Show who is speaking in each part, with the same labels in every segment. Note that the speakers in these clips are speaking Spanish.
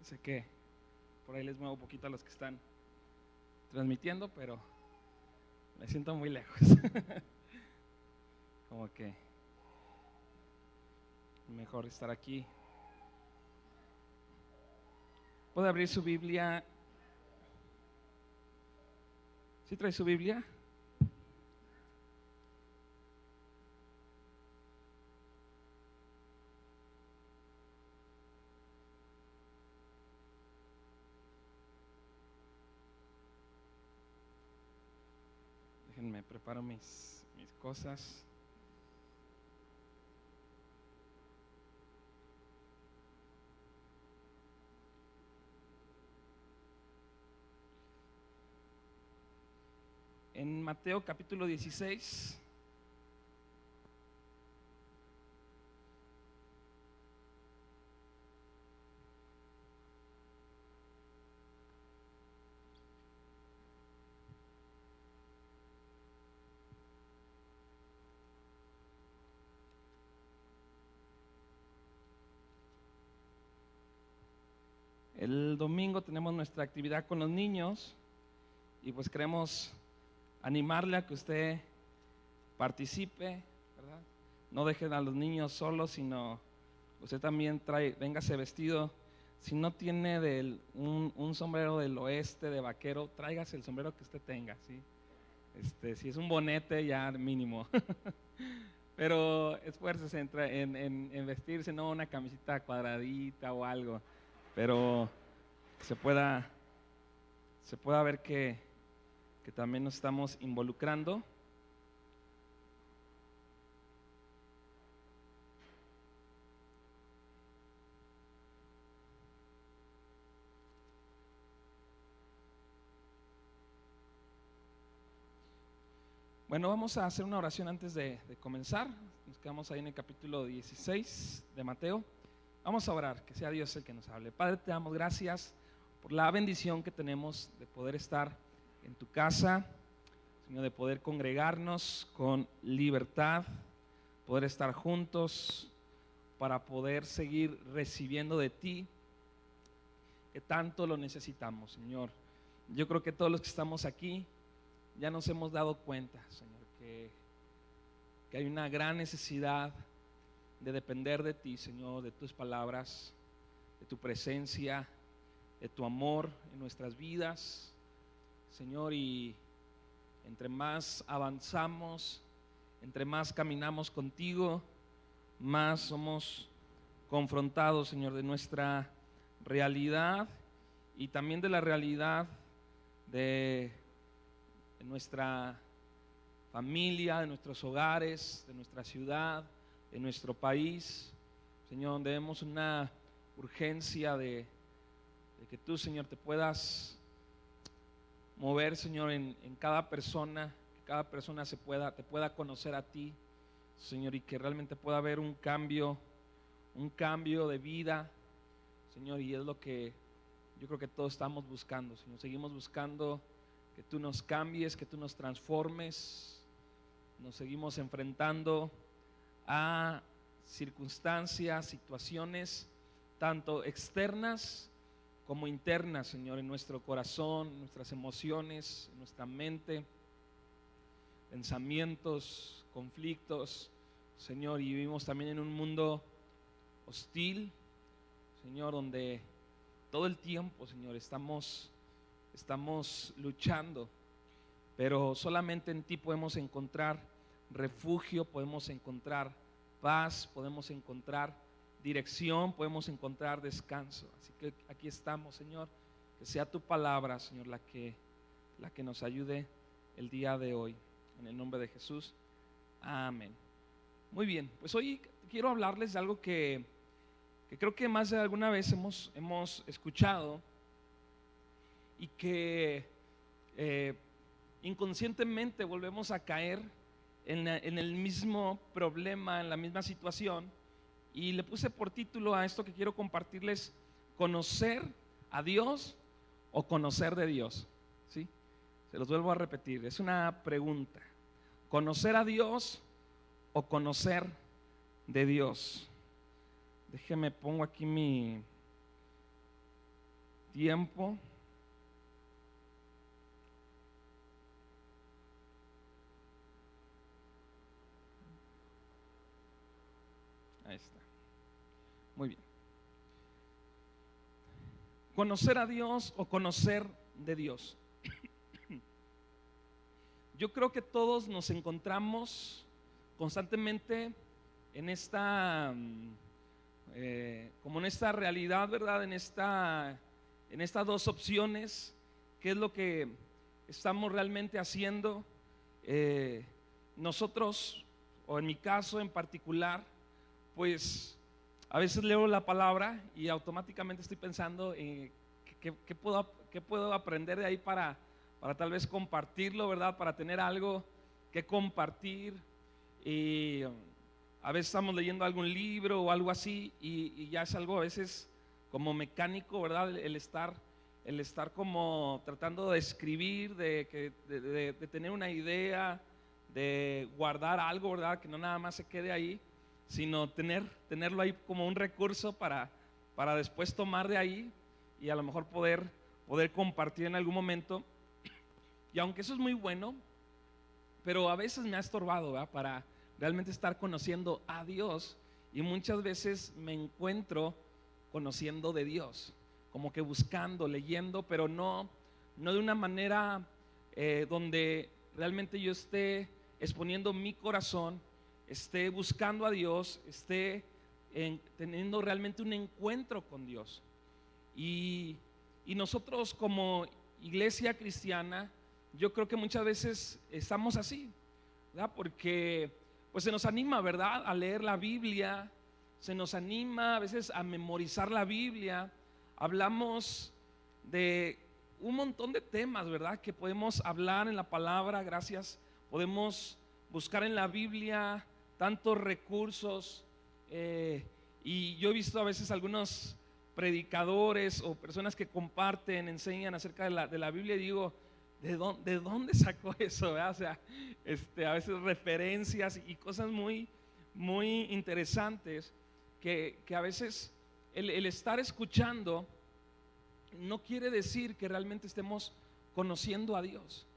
Speaker 1: Sé que por ahí les muevo un poquito a los que están transmitiendo, pero me siento muy lejos. Como que mejor estar aquí. ¿Puede abrir su Biblia? ¿Sí trae su Biblia? Déjenme preparo mis cosas. En Mateo capítulo 16. El domingo tenemos nuestra actividad con los niños y pues queremos animarle a que usted participe, ¿verdad? No dejen a los niños solos, sino usted también véngase vestido. Si no tiene un sombrero del oeste de vaquero, tráigase el sombrero que usted tenga, ¿sí? Si es un bonete, ya mínimo. Pero esfuércese en vestirse, no una camisita cuadradita o algo, pero se pueda ver que también nos estamos involucrando. Bueno, vamos a hacer una oración antes de comenzar. Nos quedamos ahí en el capítulo 16 de Mateo. Vamos a orar, que sea Dios el que nos hable. Padre, te damos gracias por la bendición que tenemos de poder estar en tu casa, Señor, de poder congregarnos con libertad, poder estar juntos para poder seguir recibiendo de ti, que tanto lo necesitamos, Señor. Yo creo que todos los que estamos aquí ya nos hemos dado cuenta, Señor, que hay una gran necesidad de depender de ti, Señor, de tus palabras, de tu presencia, de tu amor en nuestras vidas, Señor. Y entre más avanzamos, entre más caminamos contigo, más somos confrontados, Señor, de nuestra realidad y también de la realidad de nuestra familia, de nuestros hogares, de nuestra ciudad, de nuestro país, Señor, donde vemos una urgencia de que tú, Señor, te puedas mover, Señor, en cada persona, que cada persona te pueda conocer a ti, Señor, y que realmente pueda haber un cambio de vida, Señor. Y es lo que yo creo que todos estamos buscando, Señor. Seguimos buscando que tú nos cambies, que tú nos transformes. Nos seguimos enfrentando a circunstancias, situaciones, tanto externas como internas, Señor, en nuestro corazón, en nuestras emociones, en nuestra mente, pensamientos, conflictos, Señor. Y vivimos también en un mundo hostil, Señor, donde todo el tiempo, Señor, estamos luchando, pero solamente en ti podemos encontrar refugio, podemos encontrar paz, podemos encontrar dirección, podemos encontrar descanso. Así que aquí estamos, Señor, que sea tu palabra, Señor, la que nos ayude el día de hoy, en el nombre de Jesús, amén. Muy bien, pues hoy quiero hablarles de algo que creo que más de alguna vez hemos escuchado, y que inconscientemente volvemos a caer en el mismo problema, en la misma situación. Y le puse por título a esto que quiero compartirles: conocer a Dios o conocer de Dios. ¿Sí? Se los vuelvo a repetir, es una pregunta: ¿conocer a Dios o conocer de Dios? Déjeme, pongo aquí mi tiempo. Ahí está. Muy bien. ¿Conocer a Dios o conocer de Dios? Yo creo que todos nos encontramos constantemente en esta, como en esta realidad, ¿verdad? En estas dos opciones. ¿Qué es lo que estamos realmente haciendo? Nosotros, o en mi caso en particular, pues a veces leo la palabra y automáticamente estoy pensando en qué puedo aprender de ahí para tal vez compartirlo, ¿verdad? Para tener algo que compartir. Y a veces estamos leyendo algún libro o algo así y ya es algo a veces como mecánico, ¿verdad? El estar como tratando de escribir, de tener una idea, de guardar algo, ¿verdad? Que no nada más se quede ahí, sino tenerlo ahí como un recurso para después tomar de ahí y a lo mejor poder compartir en algún momento. Y aunque eso es muy bueno, pero a veces me ha estorbado, ¿verdad? Para realmente estar conociendo a Dios, y muchas veces me encuentro conociendo de Dios, como que buscando, leyendo, pero no de una manera donde realmente yo esté exponiendo mi corazón, esté buscando a Dios, esté teniendo realmente un encuentro con Dios. Y nosotros como iglesia cristiana, yo creo que muchas veces estamos así, ¿verdad? Porque pues se nos anima, ¿verdad?, a leer la Biblia, se nos anima a veces a memorizar la Biblia. Hablamos de un montón de temas, ¿verdad?, que podemos hablar en la palabra. Gracias, podemos buscar en la Biblia tantos recursos, y yo he visto a veces algunos predicadores o personas que comparten, enseñan acerca de la Biblia, y digo, ¿de dónde sacó eso? ¿Verdad? O sea, a veces referencias y cosas muy, muy interesantes que a veces el estar escuchando no quiere decir que realmente estemos conociendo a Dios.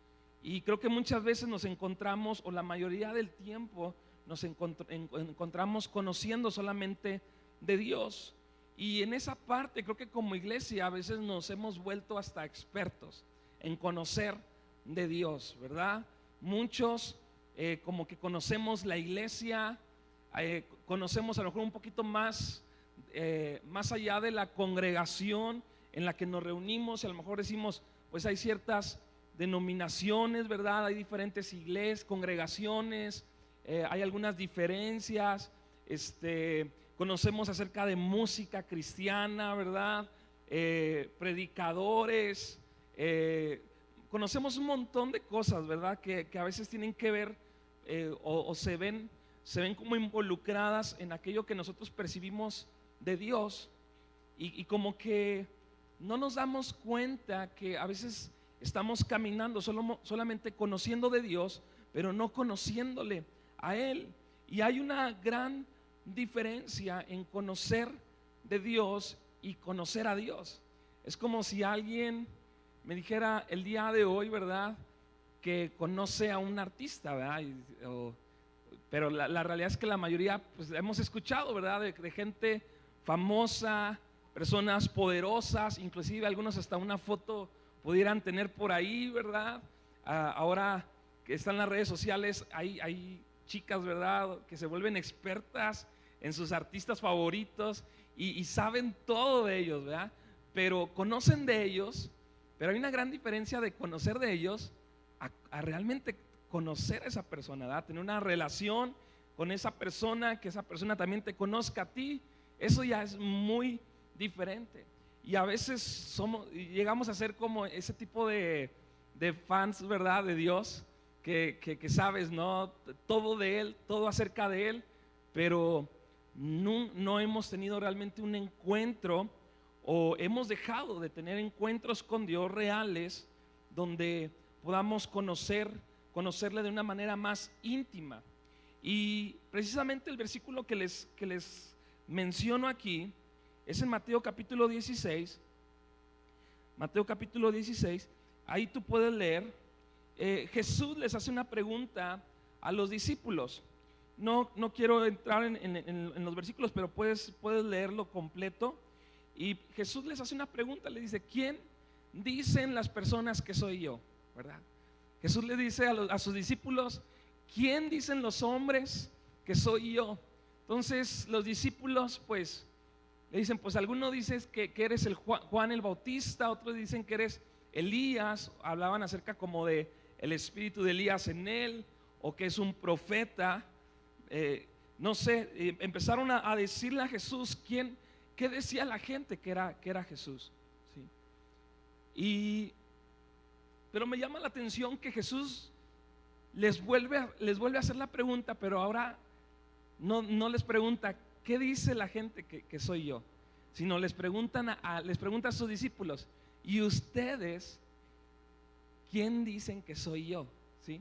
Speaker 1: Y creo que muchas veces nos encontramos, o la mayoría del tiempo nos encontramos conociendo solamente de Dios. Y en esa parte creo que como iglesia a veces nos hemos vuelto hasta expertos en conocer de Dios, ¿verdad? Muchos como que conocemos la iglesia, conocemos a lo mejor un poquito más allá de la congregación en la que nos reunimos, y a lo mejor decimos, pues hay ciertas denominaciones, ¿verdad? Hay diferentes iglesias, congregaciones, hay algunas diferencias, conocemos acerca de música cristiana, ¿verdad? Predicadores, conocemos un montón de cosas, ¿verdad? Que a veces tienen que ver o se ven como involucradas en aquello que nosotros percibimos de Dios, y como que no nos damos cuenta que a veces estamos caminando solamente conociendo de Dios, pero no conociéndole a Él. Y hay una gran diferencia en conocer de Dios y conocer a Dios. Es como si alguien me dijera el día de hoy, ¿verdad?, que conoce a un artista, ¿verdad? Pero la realidad es que la mayoría pues hemos escuchado, ¿verdad?, de gente famosa, personas poderosas, inclusive algunos hasta una foto pudieran tener por ahí, ¿verdad? Ahora que están las redes sociales, hay chicas, ¿verdad?, que se vuelven expertas en sus artistas favoritos y saben todo de ellos, ¿verdad? Pero conocen de ellos, pero hay una gran diferencia de conocer de ellos a realmente conocer a esa persona, ¿verdad? Tener una relación con esa persona, que esa persona también te conozca a ti. Eso ya es muy diferente. y a veces llegamos a ser como ese tipo de fans, ¿verdad? De Dios, que sabes, ¿no? Todo de Él, todo acerca de Él, pero no hemos tenido realmente un encuentro, o hemos dejado de tener encuentros con Dios reales, donde podamos conocerle de una manera más íntima. Y precisamente el versículo que les menciono aquí es en Mateo capítulo 16. Mateo capítulo 16, ahí tú puedes leer. Jesús les hace una pregunta a los discípulos. No quiero entrar en los versículos, pero puedes leerlo completo. Y Jesús les hace una pregunta, le dice: ¿quién dicen las personas que soy yo? ¿Verdad? Jesús le dice a sus discípulos: ¿quién dicen los hombres que soy yo? Entonces los discípulos pues le dicen: pues algunos dicen que eres el Juan el Bautista, otros dicen que eres Elías. Hablaban acerca como de el espíritu de Elías en él, o que es un profeta. No sé, empezaron a decirle a Jesús qué decía la gente que era Jesús, ¿sí? Pero me llama la atención que Jesús les vuelve a hacer la pregunta, pero ahora no les pregunta ¿qué dice la gente que soy yo?, sino les pregunta a sus discípulos: ¿y ustedes quién dicen que soy yo? ¿Sí?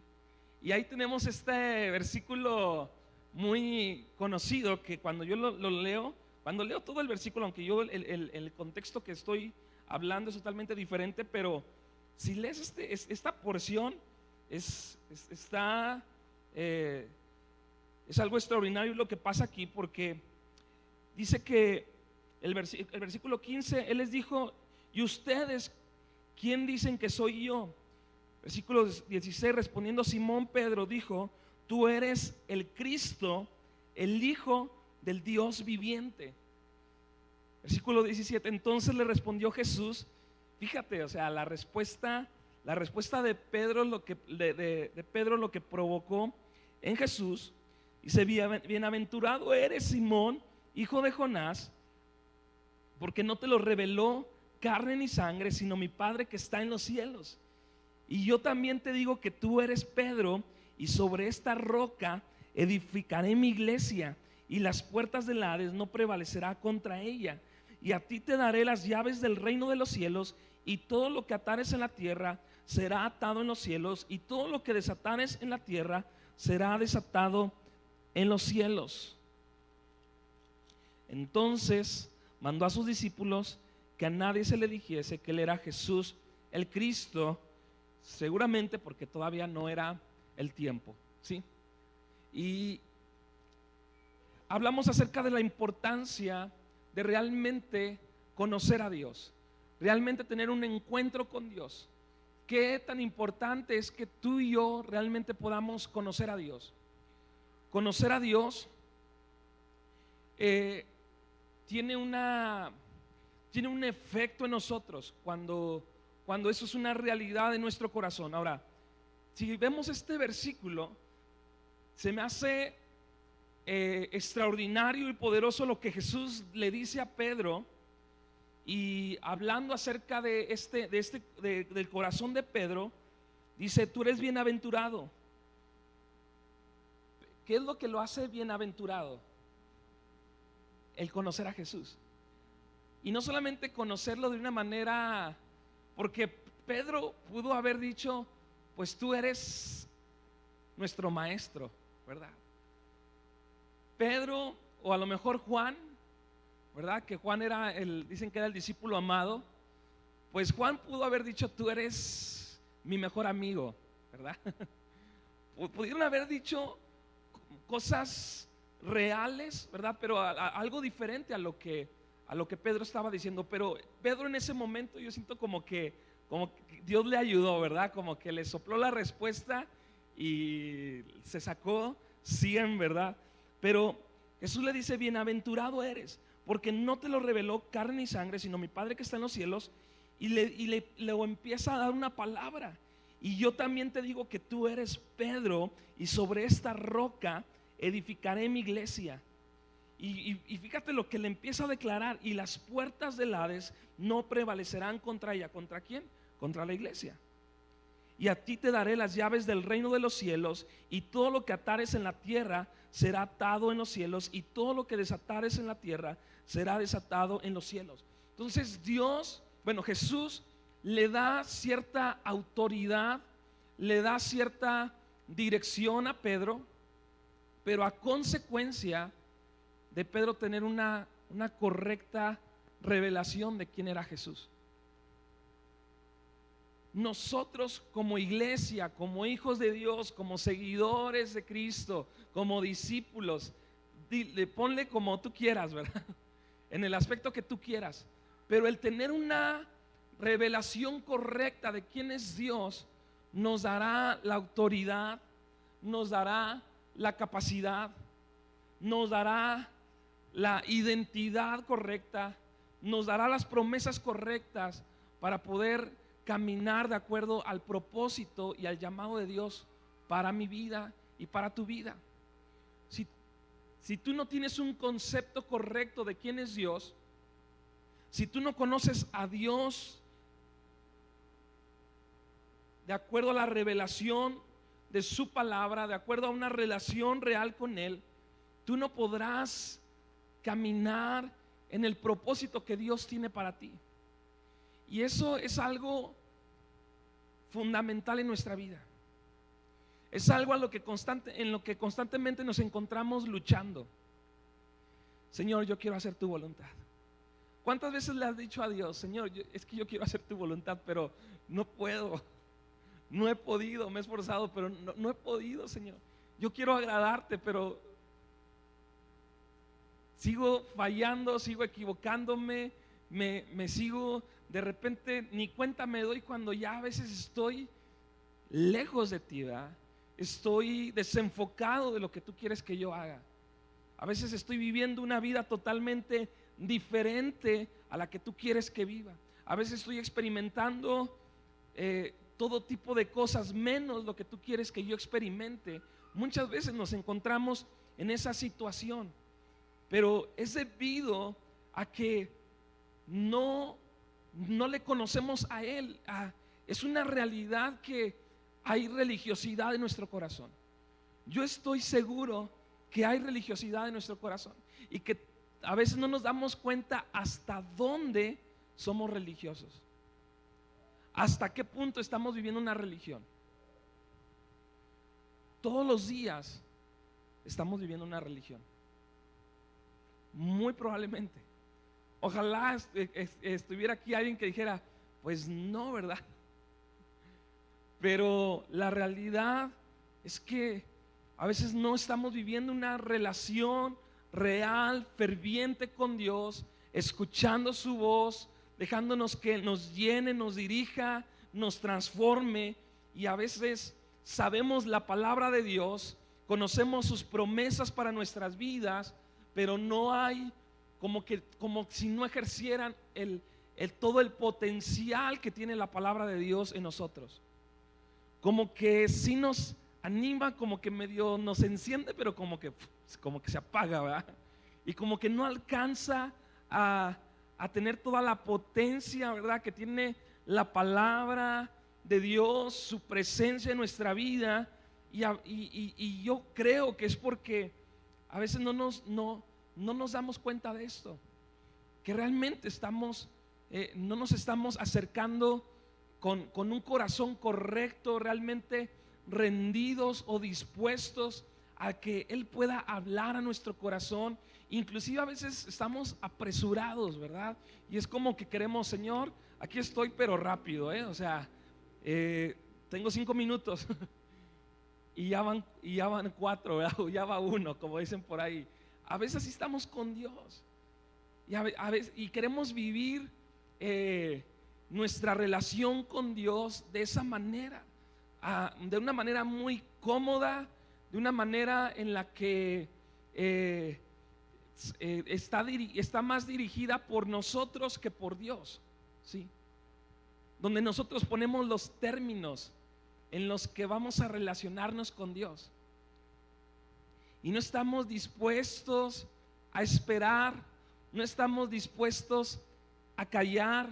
Speaker 1: Y ahí tenemos este versículo muy conocido, que cuando yo lo leo, cuando leo todo el versículo, aunque yo el contexto que estoy hablando es totalmente diferente, pero si lees esta porción, es algo extraordinario lo que pasa aquí, porque dice que el versículo 15, Él les dijo: ¿y ustedes quién dicen que soy yo? Versículo 16, respondiendo Simón Pedro dijo: tú eres el Cristo, el Hijo del Dios viviente. Versículo 17, entonces le respondió Jesús. Fíjate, o sea, la respuesta de Pedro, de Pedro, lo que provocó en Jesús. Dice: bienaventurado eres, Simón, hijo de Jonás, porque no te lo reveló carne ni sangre, sino mi Padre que está en los cielos. Y yo también te digo que tú eres Pedro, y sobre esta roca edificaré mi iglesia, y las puertas del Hades no prevalecerá contra ella. Y a ti te daré las llaves del reino de los cielos, y todo lo que atares en la tierra será atado en los cielos, y todo lo que desatares en la tierra será desatado en los cielos. Entonces mandó a sus discípulos que a nadie se le dijese que él era Jesús el Cristo, seguramente porque todavía no era el tiempo, ¿sí? Y hablamos acerca de la importancia de realmente conocer a Dios, realmente tener un encuentro con Dios. Qué tan importante es que tú y yo realmente podamos conocer a Dios. Conocer a Dios tiene un efecto en nosotros cuando eso es una realidad en nuestro corazón. Ahora, si vemos este versículo, se me hace extraordinario y poderoso lo que Jesús le dice a Pedro. Y hablando acerca del corazón de Pedro, dice: tú eres bienaventurado. ¿Qué es lo que lo hace bienaventurado? El conocer a Jesús. Y no solamente conocerlo de una manera, porque Pedro pudo haber dicho: pues tú eres nuestro maestro, ¿verdad? Pedro, o a lo mejor Juan, ¿verdad? Que Juan dicen que era el discípulo amado. Pues Juan pudo haber dicho: tú eres mi mejor amigo, ¿verdad? Pudieron haber dicho cosas reales, ¿verdad? Pero algo diferente a lo que Pedro estaba diciendo. Pero Pedro en ese momento, yo siento como que Dios le ayudó, ¿verdad? Como que le sopló la respuesta y se sacó 100, ¿verdad? Pero Jesús le dice: bienaventurado eres, porque no te lo reveló carne ni sangre, sino mi Padre que está en los cielos. Y le empieza a dar una palabra: y yo también te digo que tú eres Pedro, y sobre esta roca edificaré mi iglesia, Y fíjate lo que le empieza a declarar: y las puertas del Hades no prevalecerán contra ella. ¿Contra quién? Contra la iglesia. Y a ti te daré las llaves del reino de los cielos, y todo lo que atares en la tierra será atado en los cielos, y todo lo que desatares en la tierra será desatado en los cielos. Entonces Jesús le da cierta autoridad, le da cierta dirección a Pedro, pero a consecuencia de Pedro tener una correcta revelación de quién era Jesús. Nosotros como iglesia, como hijos de Dios, como seguidores de Cristo, como discípulos, ponle como tú quieras, ¿verdad? En el aspecto que tú quieras, pero el tener una revelación correcta de quién es Dios nos dará la autoridad, nos dará la capacidad, nos dará la identidad correcta, nos dará las promesas correctas para poder caminar de acuerdo al propósito y al llamado de Dios para mi vida y para tu vida. Si tú no tienes un concepto correcto de quién es Dios, si tú no conoces a Dios de acuerdo a la revelación de su palabra, de acuerdo a una relación real con Él, tú no podrás caminar en el propósito que Dios tiene para ti. Y eso es algo fundamental en nuestra vida. Es algo en lo que constantemente nos encontramos luchando. Señor, yo quiero hacer tu voluntad. ¿Cuántas veces le has dicho a Dios: Señor, es que yo quiero hacer tu voluntad, pero no puedo, no he podido, me he esforzado, pero no he podido, Señor? Yo quiero agradarte, pero sigo fallando, sigo equivocándome, me sigo, de repente ni cuenta me doy cuando ya a veces estoy lejos de ti, ¿verdad? Estoy desenfocado de lo que tú quieres que yo haga. A veces estoy viviendo una vida totalmente diferente a la que tú quieres que viva. A veces estoy experimentando todo tipo de cosas menos lo que tú quieres que yo experimente. Muchas veces nos encontramos en esa situación, pero es debido a que no le conocemos a Él. Es una realidad que hay religiosidad en nuestro corazón. Yo estoy seguro que hay religiosidad en nuestro corazón y que a veces no nos damos cuenta hasta dónde somos religiosos, hasta qué punto estamos viviendo una religión. Todos los días estamos viviendo una religión, muy probablemente. Ojalá estuviera aquí alguien que dijera: pues no, ¿verdad? Pero la realidad es que a veces no estamos viviendo una relación real, ferviente con Dios, escuchando su voz, dejándonos que nos llene, nos dirija, nos transforme. Y a veces sabemos la palabra de Dios, conocemos sus promesas para nuestras vidas, pero no hay como si no ejercieran todo el potencial que tiene la palabra de Dios en nosotros. Como que sí nos anima, como que medio nos enciende, pero como que se apaga, ¿verdad? Y como que no alcanza a tener toda la potencia, ¿verdad?, que tiene la palabra de Dios, su presencia en nuestra vida. Y yo creo que es porque a veces no nos damos cuenta de esto, que realmente no nos estamos acercando con un corazón correcto, realmente rendidos o dispuestos a que Él pueda hablar a nuestro corazón. Inclusive a veces estamos apresurados, ¿verdad? Y es como que queremos: Señor, aquí estoy, pero rápido, o sea, tengo 5 minutos y ya van 4, ¿verdad? O ya va 1, como dicen por ahí. A veces así estamos con Dios y queremos vivir nuestra relación con Dios de esa manera, de una manera muy cómoda, de una manera en la que está más dirigida por nosotros que por Dios, ¿sí? Donde nosotros ponemos los términos en los que vamos a relacionarnos con Dios y no estamos dispuestos a esperar, no estamos dispuestos a callar,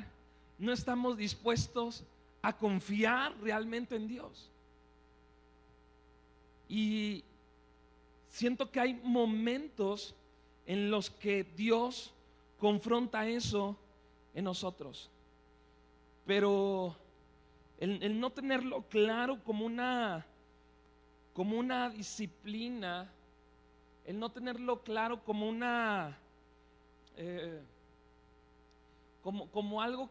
Speaker 1: no estamos dispuestos a confiar realmente en Dios. Y siento que hay momentos en los que Dios confronta eso en nosotros, pero el no tenerlo claro como una disciplina, el no tenerlo claro como una como algo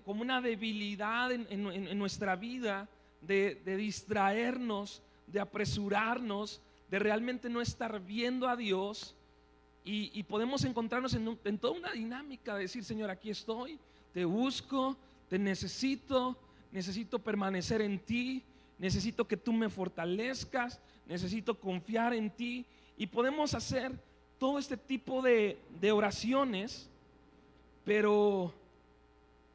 Speaker 1: como una debilidad en nuestra vida, de distraernos, de apresurarnos, de realmente no estar viendo a Dios. Y podemos encontrarnos en toda una dinámica de decir: Señor, aquí estoy, te busco, te necesito permanecer en ti, necesito que tú me fortalezcas, necesito confiar en ti. Y podemos hacer todo este tipo de oraciones, pero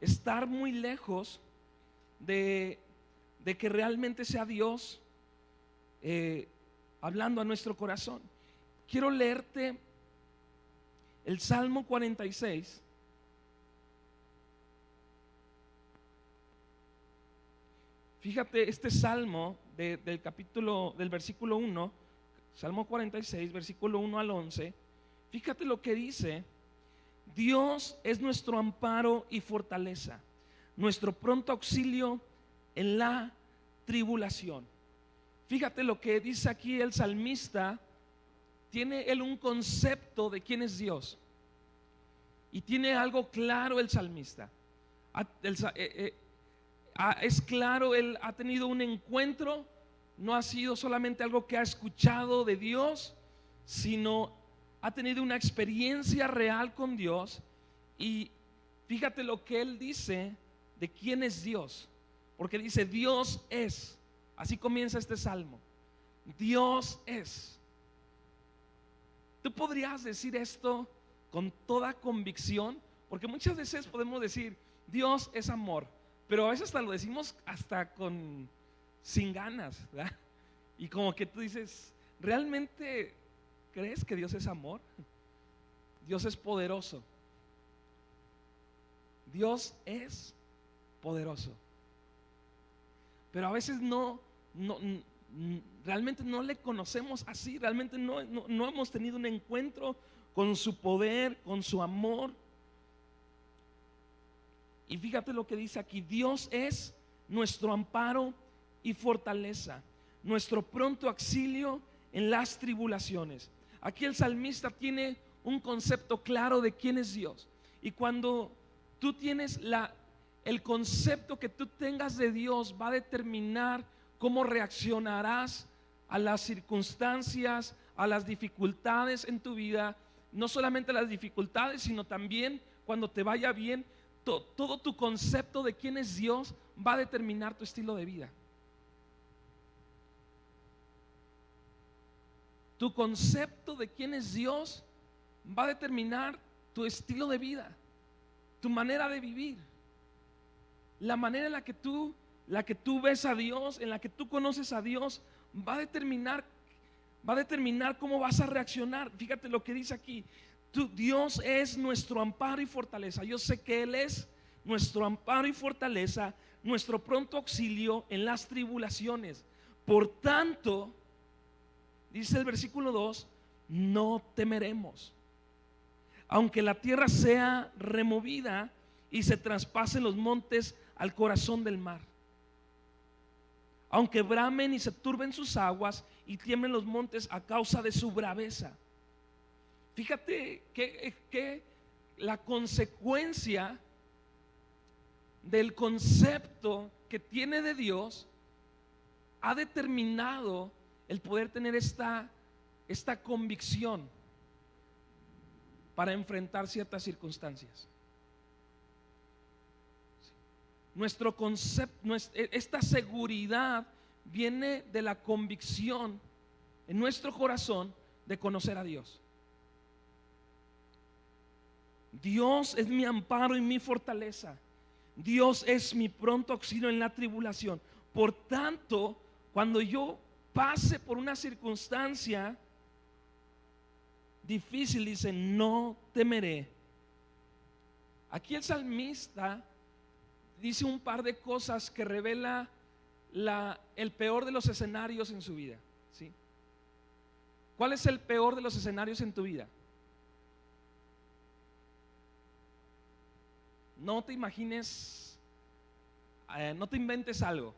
Speaker 1: estar muy lejos de que realmente sea Dios hablando a nuestro corazón. Quiero leerte el Salmo 46. Fíjate, este salmo del versículo 1, Salmo 46, versículo 1 al 11. Fíjate lo que dice: Dios es nuestro amparo y fortaleza, nuestro pronto auxilio en la tribulación. Fíjate lo que dice aquí el salmista. Tiene él un concepto de quién es Dios, y tiene algo claro el salmista. Es claro, él ha tenido un encuentro, no ha sido solamente algo que ha escuchado de Dios, sino ha tenido una experiencia real con Dios. Y fíjate lo que él dice de quién es Dios, porque dice: Dios es. Así comienza este salmo: Dios es. Tú podrías decir esto con toda convicción, porque muchas veces podemos decir: Dios es amor, pero a veces hasta lo decimos hasta sin ganas, ¿verdad? Y como que tú dices: ¿realmente crees que Dios es amor? Dios es poderoso. Dios es poderoso. Pero a veces realmente no le conocemos así, realmente no hemos tenido un encuentro con su poder, con su amor. Y fíjate lo que dice aquí: Dios es nuestro amparo y fortaleza, nuestro pronto auxilio en las tribulaciones. Aquí el salmista tiene un concepto claro de quién es Dios. Y cuando tú tienes el concepto que tú tengas de Dios, va a determinar cómo reaccionarás a las circunstancias, a las dificultades en tu vida. No solamente las dificultades, sino también cuando te vaya bien. Todo tu concepto de quién es Dios va a determinar tu estilo de vida. Tu concepto de quién es Dios va a determinar tu estilo de vida, tu manera de vivir, la manera en la que tú ves a Dios, en la que tú conoces a Dios, va a determinar cómo vas a reaccionar. Fíjate lo que dice aquí: Dios es nuestro amparo y fortaleza. Yo sé que Él es nuestro amparo y fortaleza, nuestro pronto auxilio en las tribulaciones. Por tanto, dice el versículo 2, no temeremos, aunque la tierra sea removida y se traspasen los montes al corazón del mar, aunque bramen y se turben sus aguas y tiemblen los montes a causa de su braveza. Fíjate que la consecuencia del concepto que tiene de Dios ha determinado el poder tener esta convicción para enfrentar ciertas circunstancias. Nuestro concepto, esta seguridad viene de la convicción en nuestro corazón de conocer a Dios. Dios es mi amparo y mi fortaleza. Dios es mi pronto auxilio en la tribulación. Por tanto, cuando yo pase por una circunstancia difícil, dice, no temeré. Aquí el salmista dice un par de cosas que revela el peor de los escenarios en su vida, ¿sí? ¿Cuál es el peor de los escenarios en tu vida? No te imagines, no te inventes algo.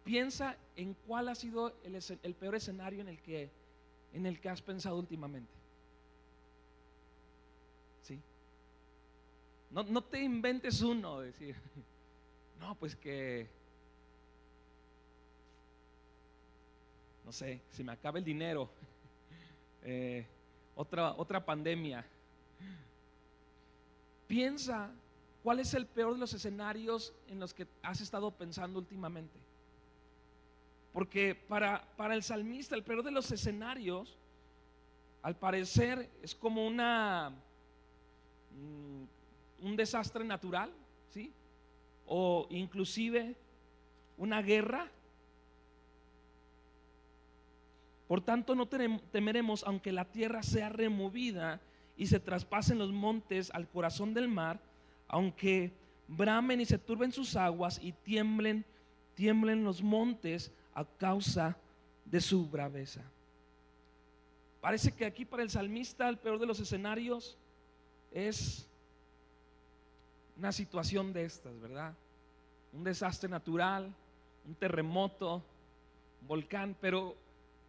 Speaker 1: Piensa en cuál ha sido el peor escenario en el que has pensado últimamente. ¿Sí? No te inventes uno, decir, no, pues que, no sé, se me acaba el dinero, otra pandemia. Piensa cuál es el peor de los escenarios en los que has estado pensando últimamente. Porque para el salmista el peor de los escenarios, al parecer, es como un desastre natural, ¿sí? O inclusive una guerra. Por tanto, no temeremos aunque la tierra sea removida y se traspasen los montes al corazón del mar, aunque bramen y se turben sus aguas y tiemblen los montes a causa de su braveza. Parece que aquí para el salmista el peor de los escenarios es una situación de estas, ¿verdad? Un desastre natural, un terremoto, un volcán. Pero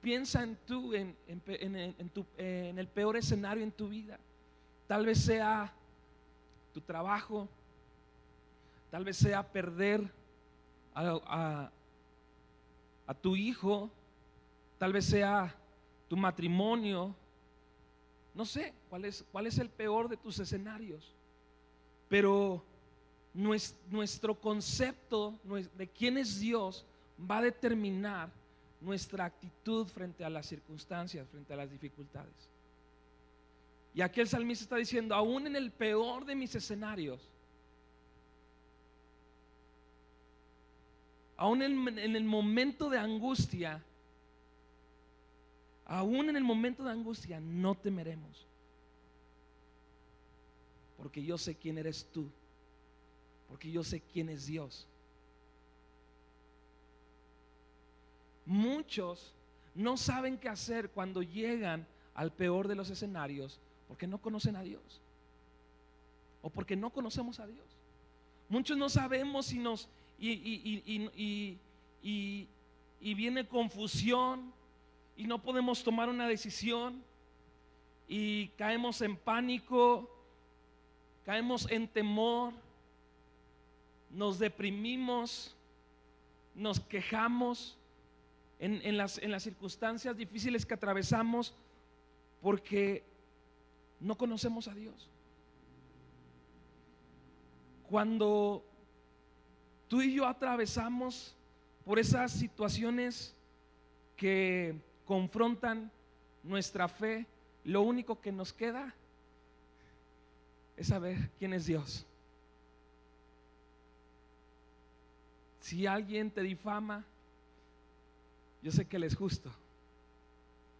Speaker 1: piensa en el peor escenario en tu vida. Tal vez sea tu trabajo, tal vez sea perder a tu hijo, tal vez sea tu matrimonio. No sé cuál es el peor de tus escenarios, pero nuestro concepto de quién es Dios va a determinar nuestra actitud frente a las circunstancias, frente a las dificultades. Y aquí el salmista está diciendo, aún en el peor de mis escenarios, aún en el momento de angustia, aún en el momento de angustia no temeremos, porque yo sé quién eres tú, porque yo sé quién es Dios. Muchos no saben qué hacer cuando llegan al peor de los escenarios, porque no conocen a Dios o porque no conocemos a Dios. Muchos no sabemos y viene confusión y no podemos tomar una decisión y caemos en pánico, caemos en temor, nos deprimimos, nos quejamos en las circunstancias difíciles que atravesamos porque no conocemos a Dios. Cuando tú y yo atravesamos por esas situaciones que confrontan nuestra fe, lo único que nos queda es saber quién es Dios. Si alguien te difama, yo sé que Él es justo,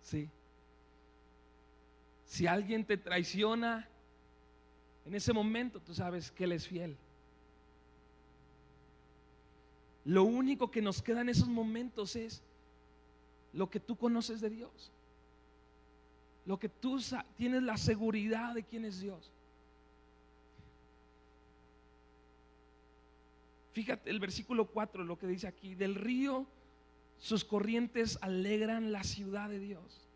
Speaker 1: sí. Si alguien te traiciona, en ese momento tú sabes que Él es fiel. Lo único que nos queda en esos momentos es lo que tú conoces de Dios, lo que tú tienes la seguridad de quién es Dios. Fíjate el versículo 4, lo que dice aquí: del río sus corrientes alegran la ciudad de Dios,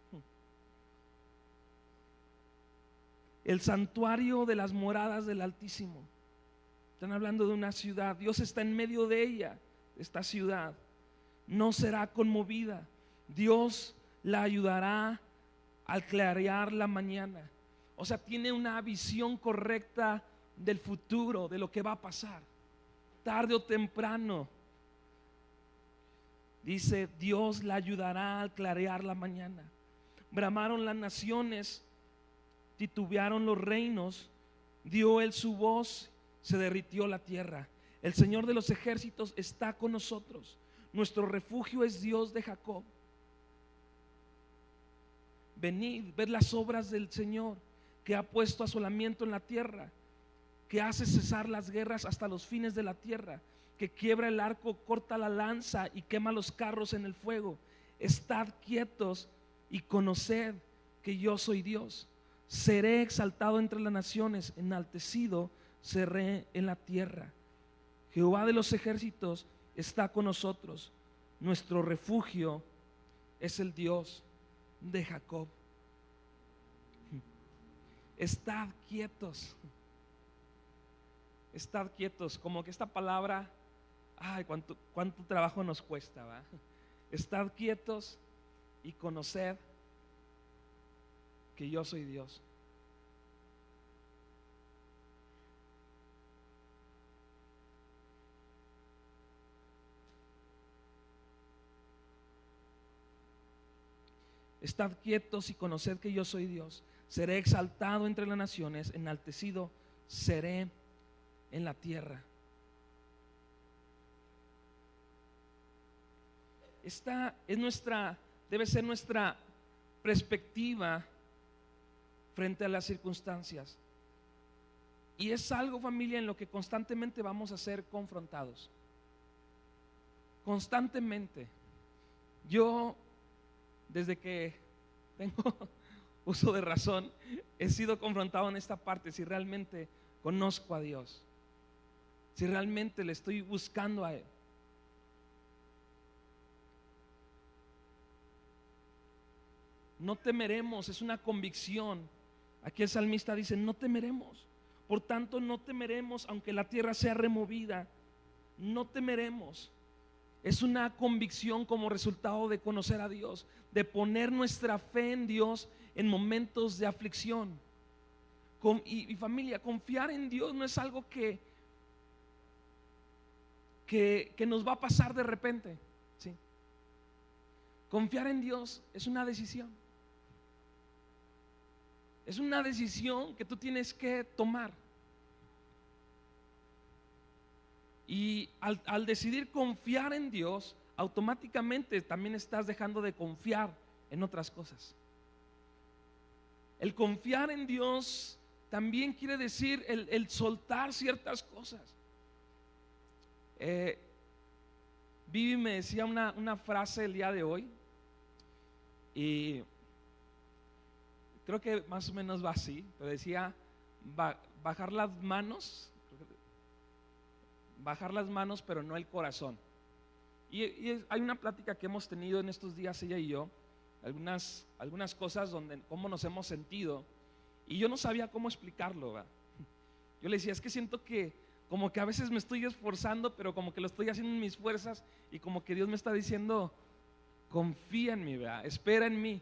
Speaker 1: el santuario de las moradas del Altísimo. Están hablando de una ciudad. Dios está en medio de ella. Esta ciudad no será conmovida. Dios la ayudará al clarear la mañana. O sea, tiene una visión correcta del futuro, de lo que va a pasar. Tarde o temprano, dice, Dios la ayudará al clarear la mañana. Bramaron las naciones, titubearon los reinos, dio Él su voz, se derritió la tierra. El Señor de los ejércitos está con nosotros. Nuestro refugio es Dios de Jacob. venid, ved las obras del Señor, que ha puesto asolamiento en la tierra, que hace cesar las guerras hasta los fines de la tierra, que quiebra el arco, corta la lanza y quema los carros en el fuego. Estad quietos y conoced que yo soy Dios. Seré exaltado entre las naciones, enaltecido seré en la tierra. Jehová de los ejércitos está con nosotros. Nuestro refugio es el Dios de Jacob. Estad quietos. Estad quietos. Como que esta palabra, ay, cuánto trabajo nos cuesta, ¿va? Estad quietos y conoced que yo soy Dios. Estad quietos y conoced que yo soy Dios. Seré exaltado entre las naciones, enaltecido seré en la tierra. Esta es debe ser nuestra perspectiva frente a las circunstancias. Y es algo, familia, en lo que constantemente vamos a ser confrontados. Constantemente. Yo, desde que tengo uso de razón, he sido confrontado en esta parte, si realmente conozco a Dios, si realmente le estoy buscando a Él. No temeremos, es una convicción. Aquí el salmista dice, no temeremos. Por tanto, no temeremos aunque la tierra sea removida. No temeremos. Es una convicción como resultado de conocer a Dios, de poner nuestra fe en Dios en momentos de aflicción. Y familia, confiar en Dios no es algo que nos va a pasar de repente, ¿sí? Confiar en Dios es una decisión. Es una decisión que tú tienes que tomar. Y al decidir confiar en Dios, automáticamente también estás dejando de confiar en otras cosas. El confiar en Dios también quiere decir el soltar ciertas cosas. Vivi me decía una frase el día de hoy, y creo que más o menos va así, pero decía bajar las manos, pero no el corazón. Y hay una plática que hemos tenido en estos días, ella y yo, algunas cosas donde cómo nos hemos sentido, y yo no sabía cómo explicarlo, ¿verdad? Yo le decía, es que siento que como que a veces me estoy esforzando, pero como que lo estoy haciendo en mis fuerzas, y como que Dios me está diciendo, confía en mí, ¿verdad? Espera en mí.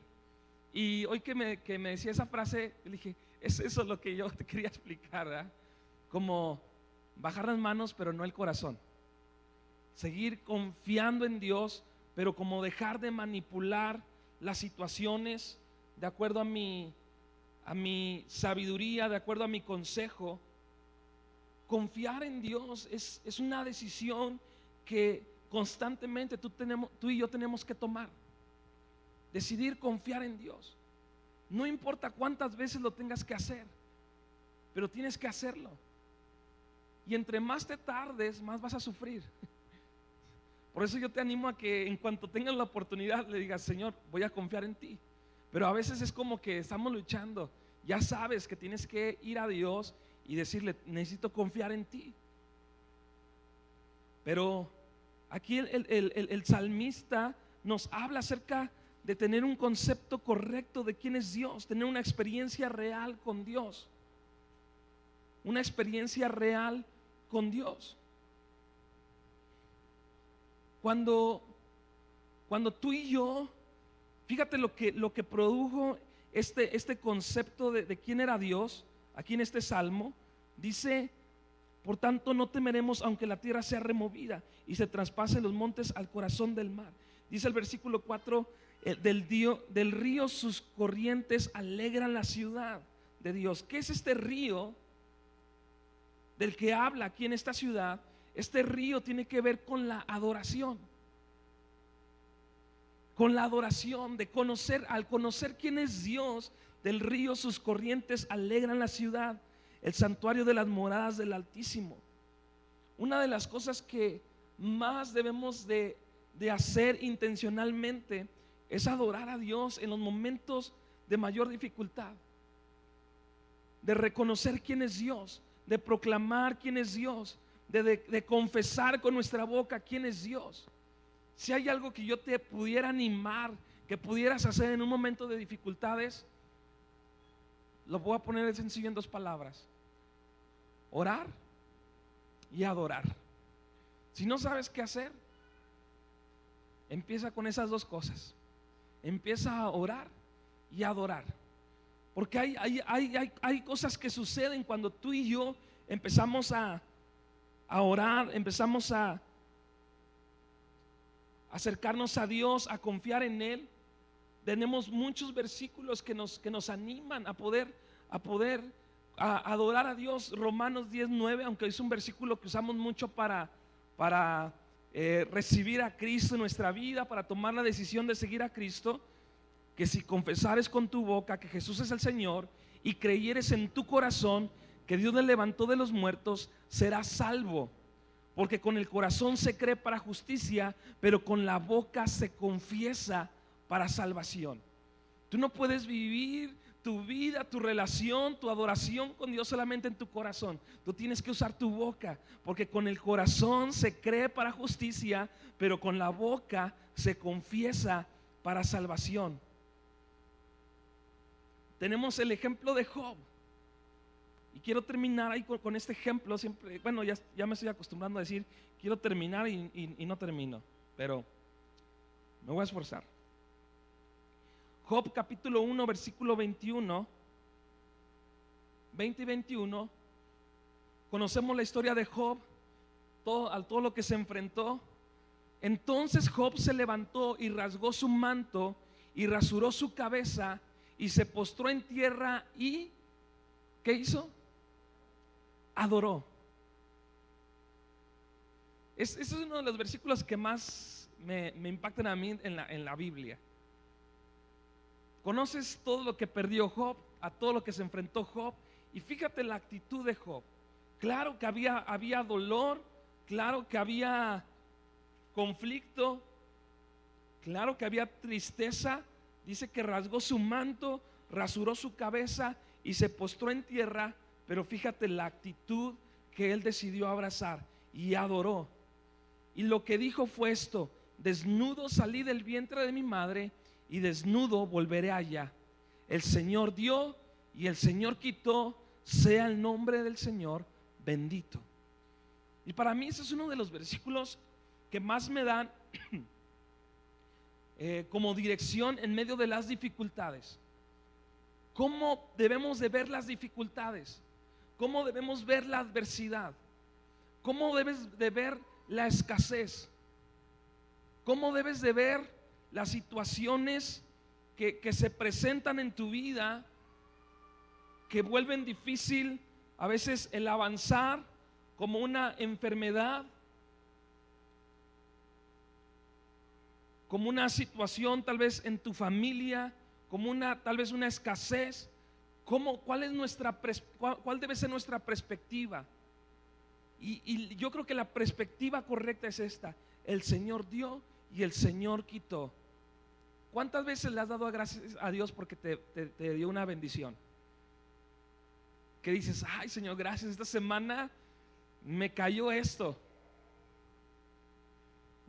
Speaker 1: Y hoy que me decía esa frase, le dije, es eso lo que yo te quería explicar, ¿verdad? Como bajar las manos, pero no el corazón. Seguir confiando en Dios, pero como dejar de manipular las situaciones de acuerdo a mi sabiduría, de acuerdo a mi consejo. Confiar en Dios es una decisión que constantemente tú y yo tenemos que tomar. Decidir confiar en Dios. No importa cuántas veces lo tengas que hacer, pero tienes que hacerlo. Y entre más te tardes, más vas a sufrir. Por eso yo te animo a que en cuanto tengas la oportunidad le digas, Señor, voy a confiar en ti. Pero a veces es como que estamos luchando. Ya sabes que tienes que ir a Dios y decirle, necesito confiar en ti. Pero aquí el salmista nos habla acerca de tener un concepto correcto de quién es Dios, tener una experiencia real con Dios. Una experiencia real con Dios. Cuando tú y yo, fíjate lo que produjo este concepto de quién era Dios, aquí en este salmo, dice, por tanto no temeremos aunque la tierra sea removida y se traspasen los montes al corazón del mar. Dice el versículo 4, del río sus corrientes alegran la ciudad de Dios. ¿Qué es este río del que habla aquí en esta ciudad? Este río tiene que ver con la adoración, con la adoración, de conocer, al conocer quién es Dios, del río sus corrientes alegran la ciudad, el santuario de las moradas del Altísimo. Una de las cosas que más debemos de hacer intencionalmente es adorar a Dios en los momentos de mayor dificultad, de reconocer quién es Dios, de proclamar quién es Dios, de confesar con nuestra boca quién es Dios. Si hay algo que yo te pudiera animar, que pudieras hacer en un momento de dificultades, lo voy a poner sencillo en 2 palabras: orar y adorar. Si no sabes qué hacer, empieza con esas 2 cosas. Empieza a orar y a adorar. Porque hay cosas que suceden cuando tú y yo empezamos a orar, empezamos a acercarnos a Dios, a confiar en Él. Tenemos muchos versículos que nos animan a poder adorar a Dios. Romanos 10:9, aunque es un versículo que usamos mucho para recibir a Cristo en nuestra vida, para tomar la decisión de seguir a Cristo, que si confesares con tu boca que Jesús es el Señor y creyeres en tu corazón que Dios le levantó de los muertos, serás salvo. Porque con el corazón se cree para justicia, pero con la boca se confiesa para salvación. Tú no puedes vivir tu vida, tu relación, tu adoración con Dios solamente en tu corazón. Tú tienes que usar tu boca, porque con el corazón se cree para justicia, pero con la boca se confiesa para salvación. Tenemos el ejemplo de Job, y quiero terminar ahí con este ejemplo. Siempre, bueno, ya me estoy acostumbrando a decir quiero terminar y no termino, pero me voy a esforzar. Job capítulo 1 versículo 20 y 21. Conocemos la historia de Job, todo lo que se enfrentó. Entonces Job se levantó y rasgó su manto y rasuró su cabeza y se postró en tierra y ¿qué hizo? Adoró. Ese es uno de los versículos que más me impactan a mí en la Biblia. Conoces todo lo que perdió Job, a todo lo que se enfrentó Job, y fíjate la actitud de Job. Claro que había dolor, claro que había conflicto, claro que había tristeza. Dice que rasgó su manto, rasuró su cabeza y se postró en tierra, pero fíjate la actitud que él decidió abrazar y adoró. Y lo que dijo fue esto: desnudo salí del vientre de mi madre y desnudo volveré allá. El Señor dio y el Señor quitó, sea el nombre del Señor bendito. Y para mí ese es uno de los versículos que más me dan como dirección en medio de las dificultades. ¿Cómo debemos de ver las dificultades? ¿Cómo debemos ver la adversidad? ¿Cómo debes de ver la escasez? ¿Cómo debes de ver las situaciones que se presentan en tu vida, que vuelven difícil a veces el avanzar, como una enfermedad, como una situación tal vez en tu familia, como tal vez una escasez? ¿Cuál debe ser nuestra perspectiva? Y yo creo que la perspectiva correcta es esta: el Señor dio y el Señor quitó. ¿Cuántas veces le has dado gracias a Dios porque te dio una bendición? Que dices: ay Señor, gracias, esta semana me cayó esto,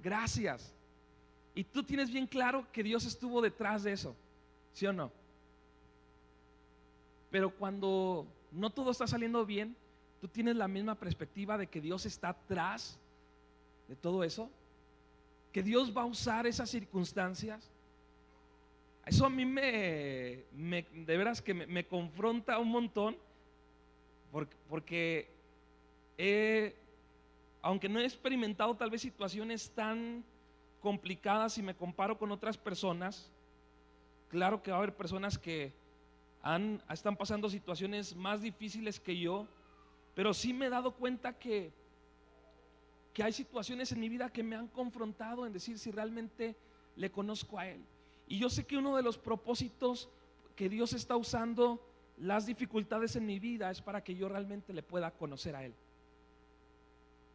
Speaker 1: gracias. Y tú tienes bien claro que Dios estuvo detrás de eso, ¿sí o no? Pero cuando no todo está saliendo bien, tú tienes la misma perspectiva de que Dios está atrás de todo eso, que Dios va a usar esas circunstancias. Eso a mí de veras que me confronta un montón, porque aunque no he experimentado tal vez situaciones tan complicadas si me comparo con otras personas, claro que va a haber personas que están pasando situaciones más difíciles que yo, pero sí me he dado cuenta que hay situaciones en mi vida que me han confrontado en decir si realmente le conozco a Él. Y yo sé que uno de los propósitos que Dios está usando las dificultades en mi vida es para que yo realmente le pueda conocer a Él.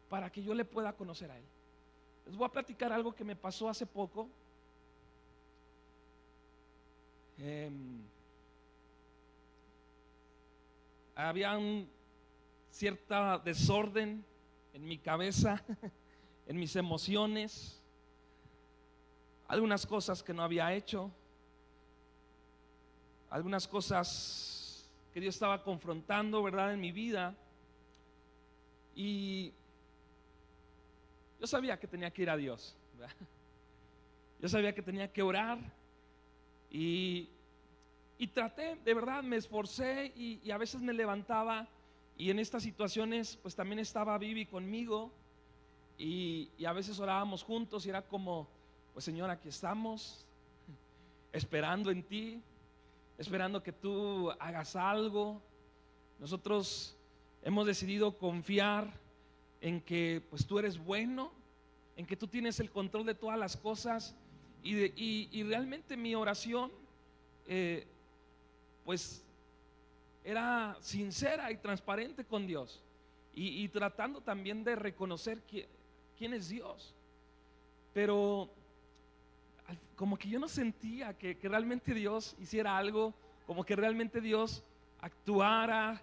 Speaker 1: Para que yo le pueda conocer a Él. Les voy a platicar algo que me pasó hace poco. Había un cierta desorden en mi cabeza, en mis emociones, algunas cosas que no había hecho, algunas cosas que Dios estaba confrontando, ¿verdad?, en mi vida. Y yo sabía que tenía que ir a Dios, ¿verdad? Yo sabía que tenía que orar y traté, de verdad, me esforcé y a veces me levantaba y en estas situaciones pues también estaba Vivi conmigo y a veces orábamos juntos y era como, pues Señor, aquí estamos, esperando en ti, esperando que tú hagas algo. Nosotros hemos decidido confiar en que pues tú eres bueno, en que tú tienes el control de todas las cosas y realmente mi oración pues era sincera y transparente con Dios y tratando también de reconocer quién es Dios, pero como que yo no sentía que realmente Dios hiciera algo, como que realmente Dios actuara,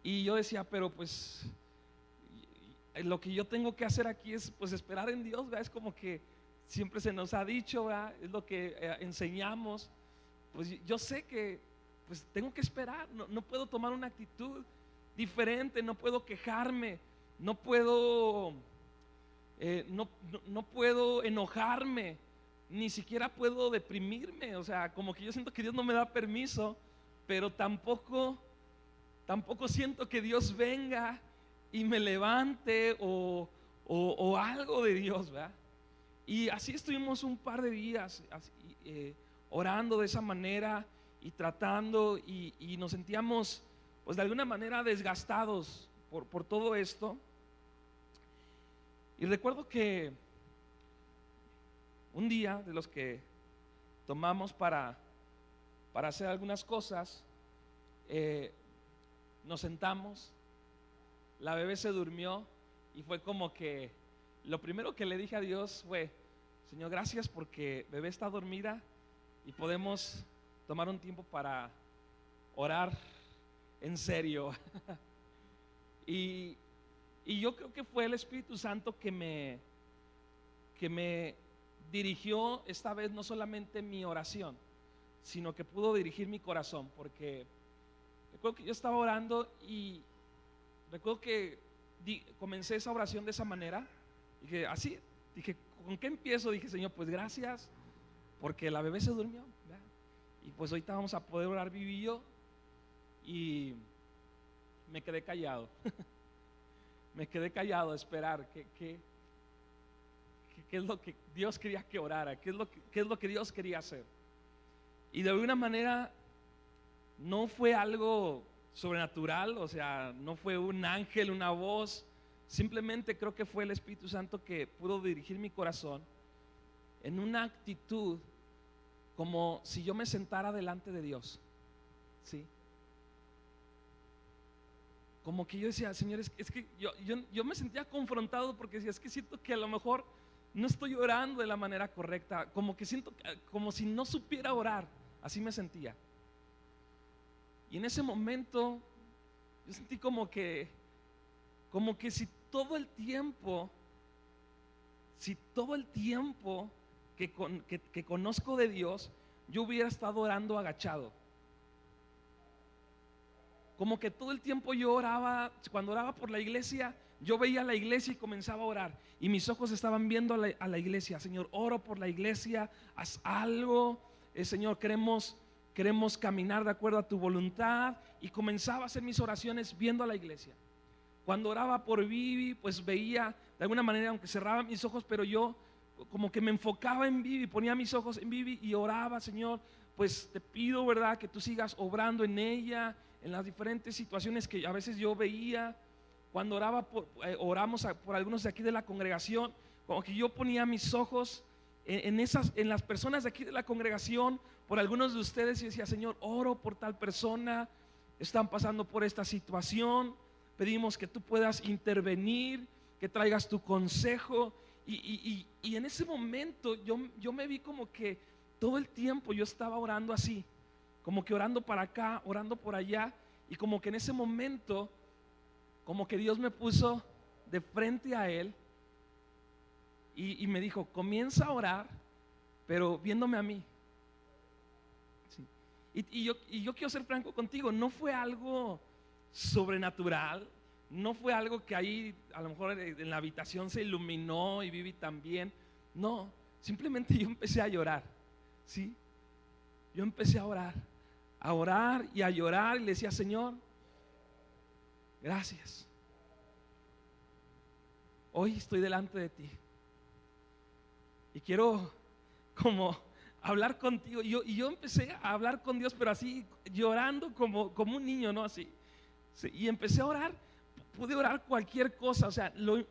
Speaker 1: y yo decía, pero pues lo que yo tengo que hacer aquí es pues esperar en Dios, ¿verdad? Es como que siempre se nos ha dicho, ¿verdad? Es lo que enseñamos. Pues yo sé que pues tengo que esperar, no puedo tomar una actitud diferente, no puedo quejarme, no puedo no puedo enojarme, ni siquiera puedo deprimirme. O sea, como que yo siento que Dios no me da permiso, pero tampoco siento que Dios venga y me levante o algo de Dios, ¿verdad? Y así estuvimos un par de días orando de esa manera y tratando y nos sentíamos pues de alguna manera desgastados por todo esto. Y recuerdo que un día de los que tomamos para hacer algunas cosas, nos sentamos, la bebé se durmió y fue como que lo primero que le dije a Dios fue: Señor, gracias porque bebé está dormida y podemos tomar un tiempo para orar en serio. y yo creo que fue el Espíritu Santo que me dirigió esta vez no solamente mi oración, sino que pudo dirigir mi corazón, porque recuerdo que yo estaba orando y recuerdo que comencé esa oración de esa manera. Dije, así, dije, ¿con qué empiezo? Dije, Señor, pues gracias porque la bebé se durmió, ¿verdad? Y pues ahorita vamos a poder orar Vivi y yo. Y me quedé callado. Me quedé callado a esperar qué es lo que Dios quería que orara, qué es lo que Dios quería hacer. Y de alguna manera no fue algo sobrenatural, o sea, no fue un ángel, una voz. Simplemente creo que fue el Espíritu Santo que pudo dirigir mi corazón en una actitud como si yo me sentara delante de Dios, ¿sí? Como que yo decía, Señor, es que yo me sentía confrontado porque decía, es que siento que a lo mejor no estoy orando de la manera correcta, como que siento como si no supiera orar, así me sentía. Y en ese momento yo sentí como que si todo el tiempo que conozco de Dios, yo hubiera estado orando agachado. Como que todo el tiempo yo oraba, cuando oraba por la iglesia, yo veía la iglesia y comenzaba a orar. Y mis ojos estaban viendo a la iglesia. Señor, oro por la iglesia, haz algo. Señor, queremos caminar de acuerdo a tu voluntad. Y comenzaba a hacer mis oraciones viendo a la iglesia. Cuando oraba por Vivi, pues veía de alguna manera, aunque cerraba mis ojos, pero yo como que me enfocaba en Vivi, ponía mis ojos en Vivi y oraba, Señor, pues te pido, ¿verdad?, que tú sigas obrando en ella, en las diferentes situaciones que a veces yo veía. Cuando oramos por algunos de aquí de la congregación, como que yo ponía mis ojos en las personas de aquí de la congregación, por algunos de ustedes, y decía, Señor, oro por tal persona, están pasando por esta situación, pedimos que tú puedas intervenir, que traigas tu consejo. Y en ese momento yo me vi como que todo el tiempo yo estaba orando así, como que orando para acá, orando por allá, y como que en ese momento, como que Dios me puso de frente a él y me dijo, comienza a orar, pero viéndome a mí. Sí. Y yo quiero ser franco contigo, no fue algo sobrenatural, no fue algo que ahí a lo mejor en la habitación se iluminó y viví también. No, simplemente yo empecé a llorar. ¿Sí? Yo empecé a orar y a llorar, y le decía, Señor, gracias. Hoy estoy delante de ti y quiero como hablar contigo. Y yo empecé a hablar con Dios, pero así llorando como un niño, ¿no? Así. Sí, y empecé a orar. Pude orar cualquier cosa. O sea, lo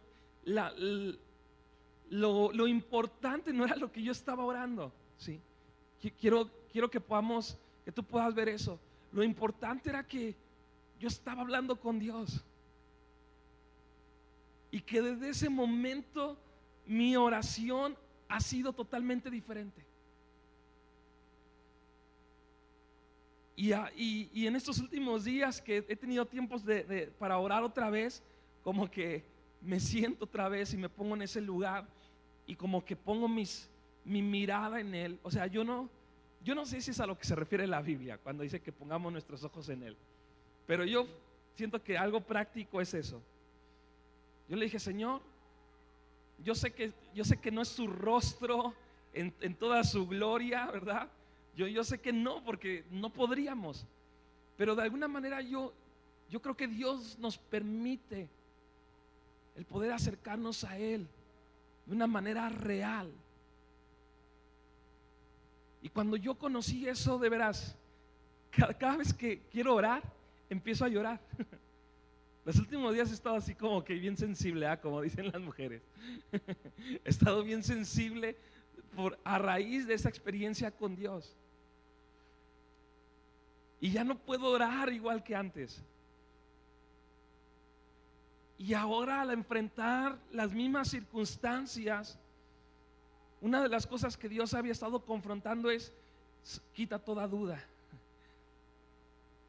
Speaker 1: importante no era lo que yo estaba orando. Sí. Quiero que tú puedas ver eso. Lo importante era que yo estaba hablando con Dios, y que desde ese momento mi oración ha sido totalmente diferente. Y en estos últimos días que he tenido tiempos para orar otra vez, como que me siento otra vez y me pongo en ese lugar, y como que pongo mi mirada en Él. O sea, yo no sé si es a lo que se refiere la Biblia cuando dice que pongamos nuestros ojos en Él, pero yo siento que algo práctico es eso. Yo le dije, Señor, yo sé que no es su rostro en toda su gloria, ¿verdad? Yo sé que no, porque no podríamos, pero de alguna manera yo creo que Dios nos permite el poder acercarnos a Él de una manera real. Y cuando yo conocí eso, de veras, cada vez que quiero orar, empiezo a llorar. Los últimos días he estado así como que bien sensible, como dicen las mujeres. He estado bien sensible a raíz de esa experiencia con Dios. Y ya no puedo orar igual que antes. Y ahora, al enfrentar las mismas circunstancias, una de las cosas que Dios había estado confrontando es: quita toda duda.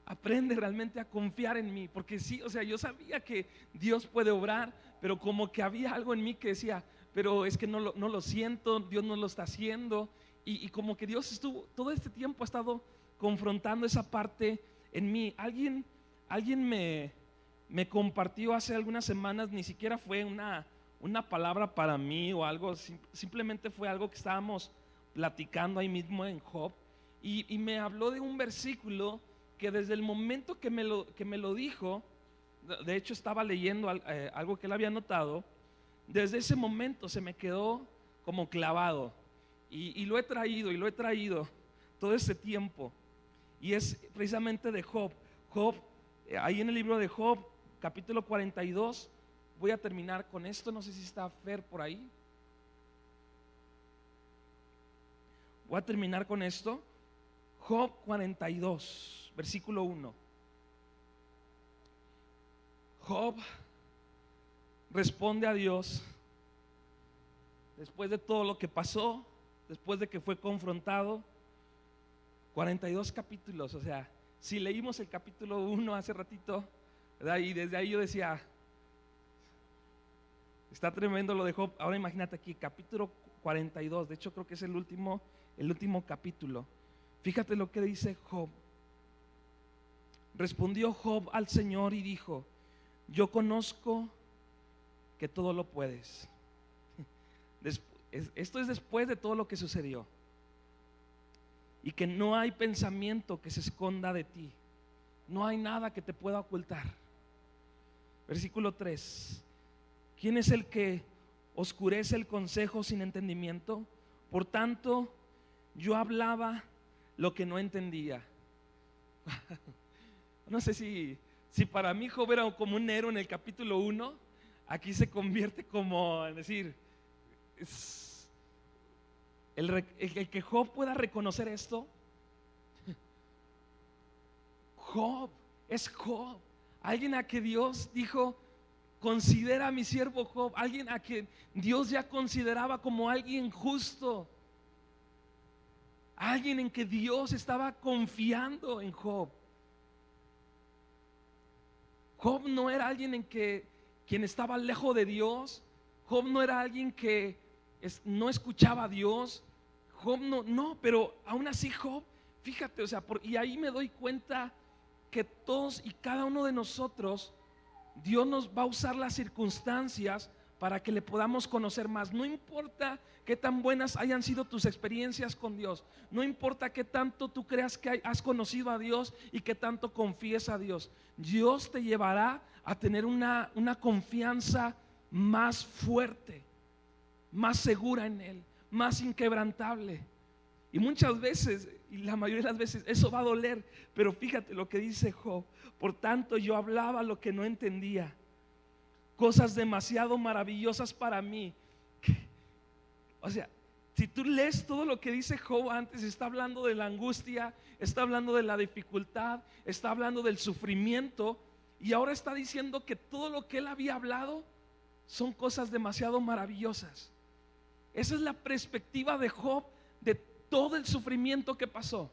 Speaker 1: Aprende realmente a confiar en mí, porque sí, o sea, yo sabía que Dios puede obrar, pero como que había algo en mí que decía, pero es que no lo siento, Dios no lo está haciendo. Y como que Dios estuvo, todo este tiempo ha estado confrontando esa parte en mí. Alguien me compartió hace algunas semanas, ni siquiera fue una palabra para mí o algo, simplemente fue algo que estábamos platicando ahí mismo en Job, y me habló de un versículo que desde el momento que me lo dijo, de hecho estaba leyendo algo que él había notado, desde ese momento se me quedó como clavado, y lo he traído todo ese tiempo, y es precisamente de Job. Ahí en el libro de Job, capítulo 42, voy a terminar con esto, no sé si está Fer por ahí. Voy a terminar con esto. Job 42, versículo 1. Job responde a Dios después de todo lo que pasó, después de que fue confrontado. 42 capítulos, o sea, si leímos el capítulo 1 hace ratito, ¿verdad? Y desde ahí yo decía, está tremendo lo de Job. Ahora imagínate aquí, capítulo 42, de hecho creo que es el último capítulo. Fíjate lo que dice Job. Respondió Job al Señor y dijo: yo conozco que todo lo puedes. Esto es después de todo lo que sucedió, y que no hay pensamiento que se esconda de ti, no hay nada que te pueda ocultar. Versículo 3. ¿Quién es el que oscurece el consejo sin entendimiento? Por tanto, yo hablaba lo que no entendía. No sé si para mí Job era como un héroe en el capítulo 1, aquí se convierte como en decir, el que Job pueda reconocer esto. Job es Job, alguien a que Dios dijo: considera a mi siervo Job, alguien a quien Dios ya consideraba como alguien justo, alguien en que Dios estaba confiando en Job. Job no era alguien en que quien estaba lejos de Dios. Job no era alguien que no escuchaba a Dios. Job no, pero aún así Job, fíjate, o sea, y ahí me doy cuenta que todos y cada uno de nosotros, Dios nos va a usar las circunstancias para que le podamos conocer más. No importa qué tan buenas hayan sido tus experiencias con Dios, no importa qué tanto tú creas que has conocido a Dios y qué tanto confíes a Dios, Dios te llevará a tener una confianza más fuerte, más segura en Él, más inquebrantable. Y muchas veces, y la mayoría de las veces, eso va a doler. Pero fíjate lo que dice Job: por tanto yo hablaba lo que no entendía, cosas demasiado maravillosas para mí. O sea, si tú lees todo lo que dice Job antes, está hablando de la angustia, está hablando de la dificultad, está hablando del sufrimiento, y ahora está diciendo que todo lo que él había hablado son cosas demasiado maravillosas. Esa es la perspectiva de Job de todo el sufrimiento que pasó.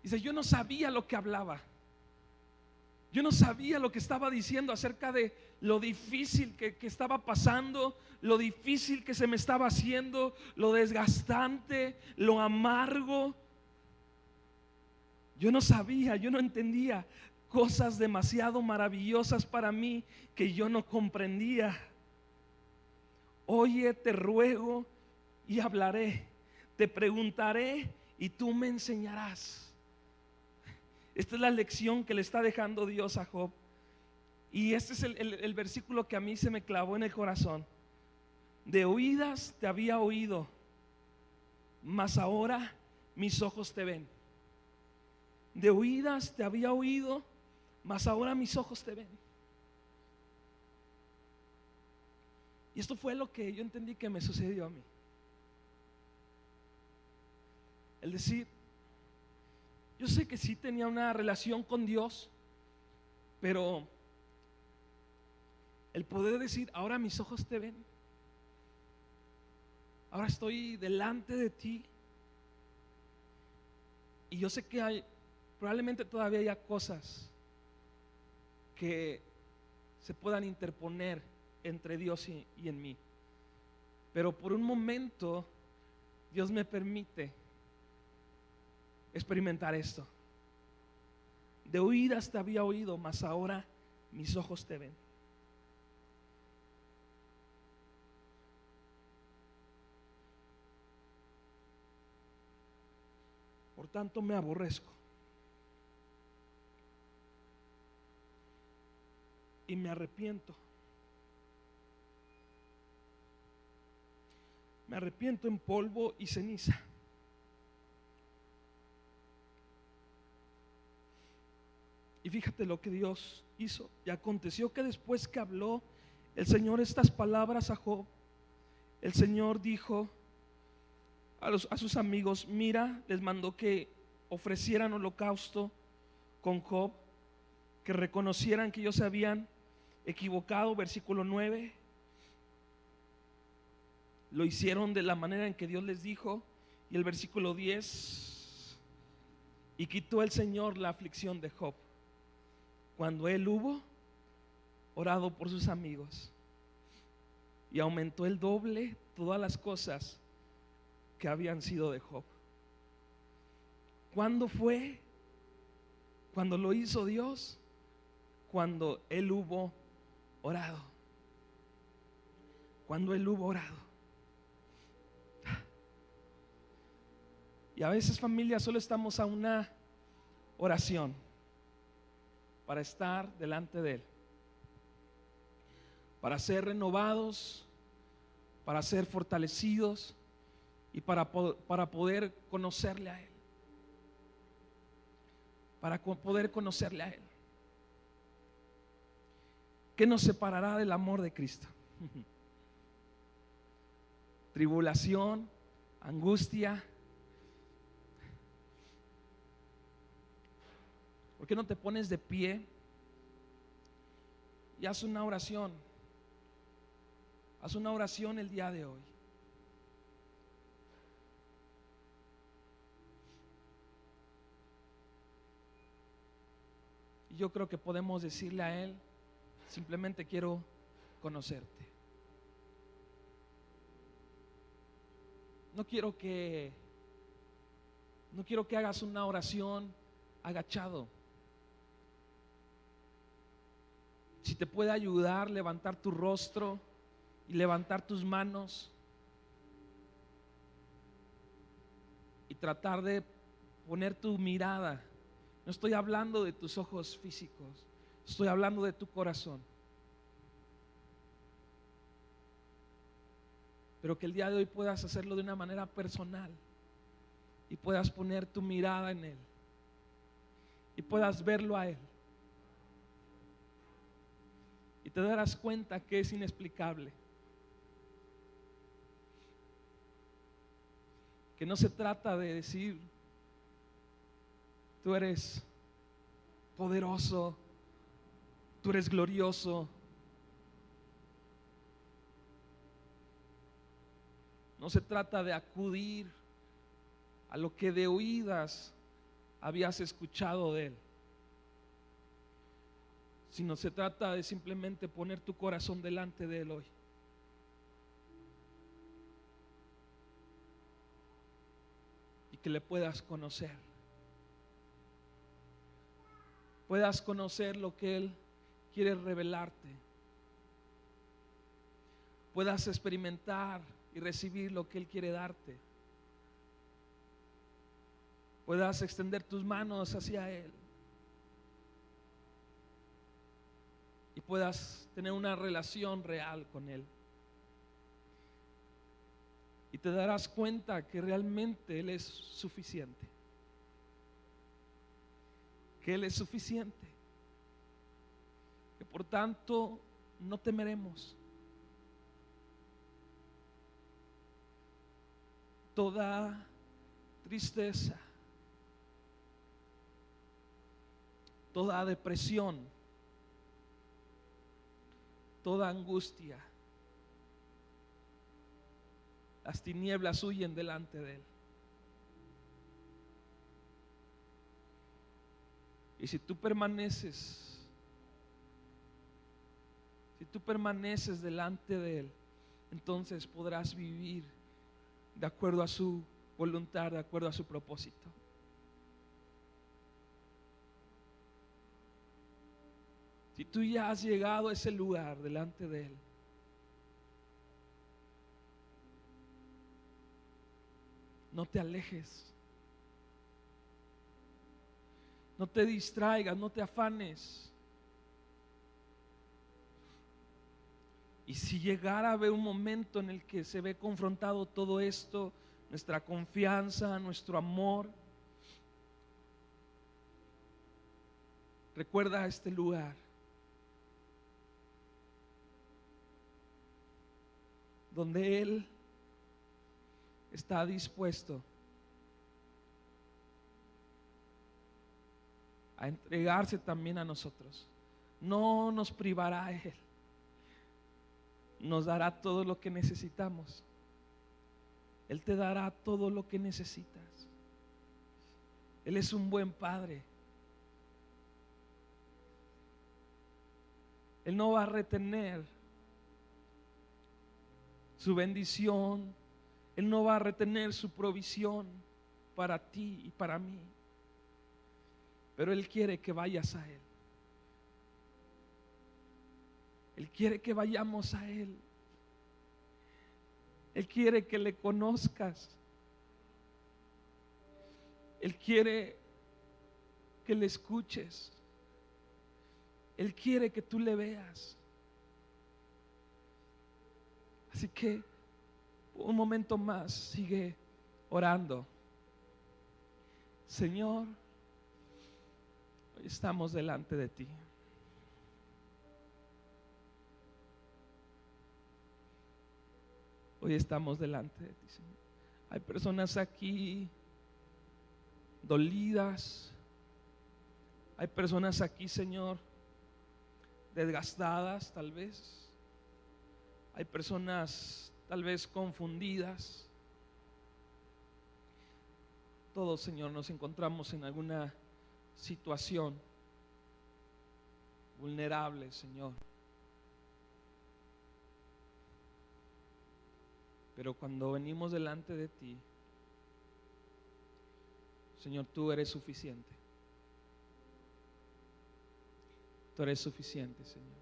Speaker 1: Dice: yo no sabía lo que hablaba, yo no sabía lo que estaba diciendo acerca de lo difícil que estaba pasando, lo difícil que se me estaba haciendo, lo desgastante, lo amargo. Yo no sabía, yo no entendía, cosas demasiado maravillosas para mí que yo no comprendía. Oye, te ruego y hablaré, te preguntaré y tú me enseñarás. Esta es la lección que le está dejando Dios a Job. Y este es el versículo que a mí se me clavó en el corazón. De oídas te había oído, mas ahora mis ojos te ven. De oídas te había oído, mas ahora mis ojos te ven. Y esto fue lo que yo entendí que me sucedió a mí. El decir: yo sé que sí tenía una relación con Dios, pero el poder decir: ahora mis ojos te ven, ahora estoy delante de ti, y yo sé que probablemente todavía haya cosas que se puedan interponer entre Dios y en mí, pero por un momento Dios me permite experimentar esto. De oídas te había oído, mas ahora mis ojos te ven. Por tanto me aborrezco y me arrepiento. Me arrepiento en polvo y ceniza. Y fíjate lo que Dios hizo. Y aconteció que después que habló el Señor estas palabras a Job, el Señor dijo a sus amigos: mira, les mandó que ofrecieran holocausto con Job, que reconocieran que ellos se habían equivocado. Versículo 9. Lo hicieron de la manera en que Dios les dijo. Y el versículo 10: y quitó el Señor la aflicción de Job cuando él hubo orado por sus amigos, y aumentó el doble todas las cosas que habían sido de Job. ¿Cuándo fue? Cuando lo hizo Dios, cuando él hubo orado. Cuando él hubo orado. Y a veces, familia, solo estamos a una oración para estar delante de Él, para ser renovados, para ser fortalecidos y para poder conocerle a Él. Para poder conocerle a Él. ¿Qué nos separará del amor de Cristo? tribulación, angustia. ¿Por qué no te pones de pie y haz una oración? Haz una oración el día de hoy. Y yo creo que podemos decirle a Él: simplemente quiero conocerte. No quiero que hagas una oración agachado. Si te puede ayudar, levantar tu rostro y levantar tus manos y tratar de poner tu mirada. No estoy hablando de tus ojos físicos, estoy hablando de tu corazón. Pero que el día de hoy puedas hacerlo de una manera personal y puedas poner tu mirada en Él y puedas verlo a Él. Y te darás cuenta que es inexplicable. Que no se trata de decir: tú eres poderoso, tú eres glorioso. No se trata de acudir a lo que de oídas habías escuchado de Él, sino se trata de simplemente poner tu corazón delante de Él hoy. Y que le puedas conocer. Puedas conocer lo que Él quiere revelarte. Puedas experimentar y recibir lo que Él quiere darte. Puedas extender tus manos hacia Él. Y puedas tener una relación real con Él. Y te darás cuenta que realmente Él es suficiente. Que Él es suficiente. Que por tanto no temeremos. Toda tristeza, toda depresión, toda angustia, las tinieblas huyen delante de Él. Y si tú permaneces delante de Él, entonces podrás vivir de acuerdo a su voluntad, de acuerdo a su propósito. Si tú ya has llegado a ese lugar delante de Él, no te alejes, no te distraigas, no te afanes. Y si llegara a haber un momento en el que se ve confrontado todo esto, nuestra confianza, nuestro amor, recuerda este lugar donde Él está dispuesto a entregarse también a nosotros. No nos privará Él, nos dará todo lo que necesitamos. Él te dará todo lo que necesitas. Él es un buen Padre. Él no va a retener su bendición. Él no va a retener su provisión para ti y para mí. Pero Él quiere que vayas a Él. Él quiere que vayamos a Él. Él quiere que le conozcas. Él quiere que le escuches. Él quiere que tú le veas. Así que un momento más sigue orando. Señor, hoy estamos delante de ti. Hoy estamos delante de ti, Señor. Hay personas aquí dolidas. Hay personas aquí, Señor, desgastadas tal vez. Hay personas tal vez confundidas. Todos, Señor, nos encontramos en alguna situación vulnerable, Señor. Pero cuando venimos delante de ti, Señor, tú eres suficiente. Tú eres suficiente, Señor.